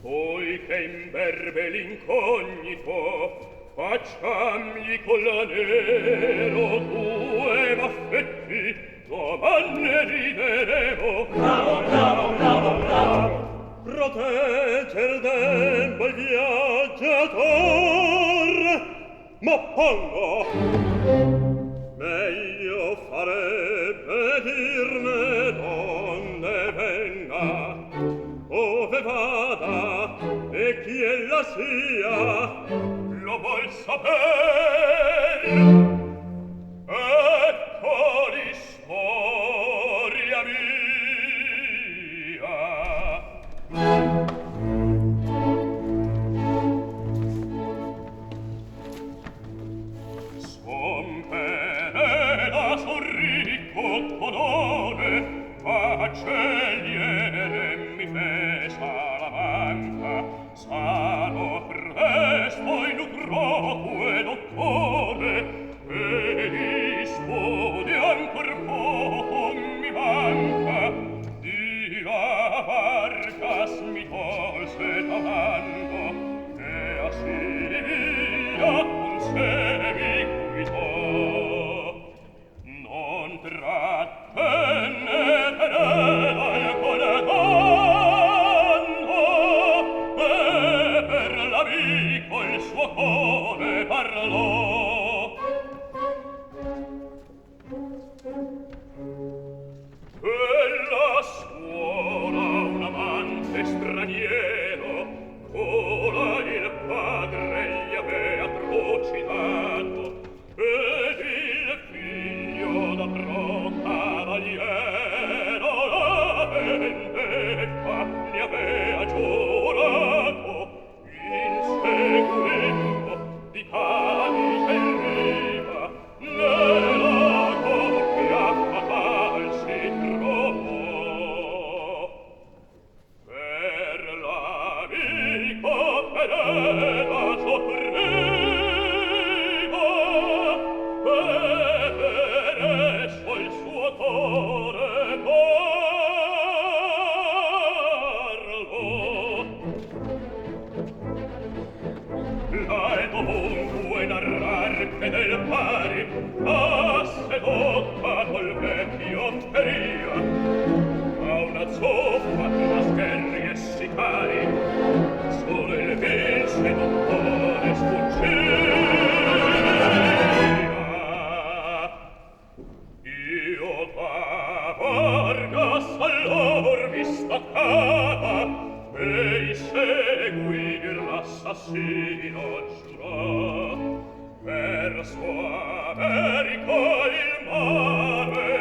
Poi che imberbe l'incognito, facciamgli con l'anelo due baffetti, domani rideremo. Bravo, bravo, bravo, bravo. Protegger debol viaggiator, ma pongo meglio farebbe dirne donde venga, ove vada e chi ella sia, lo vuol saper. Ecco l'istoria mia. Son peneda, son ricco d'onore, faceliere mi fesa la banca, sano presto in utroque dottore, e dispone ancor poco mi manca, di la Vargas mi tolse d'amando, e a Siviglia con sé mi guidò. Non trattenne peneda alcun danno, e per l'amico il suo cuore parlò. Quella suora un amante straniero, ora il padre gli avea trucidato, ed il figlio da pro cavaliero la vendetta gli avea giurato, inseguendo di Cadice in riva, nella coppia fatal si trovò. Per l'amico peneda sottrigo, e per esso il suo cuore parlò. La è dovunque narrar che del pari ha sedotta col vecchio feria, a una zoppa tra scherri e sicari, solo il vil seduttore sfuggìa. Io da Vargas allor mi staccava, e seguir l'assassino giurò. Per sua America il mare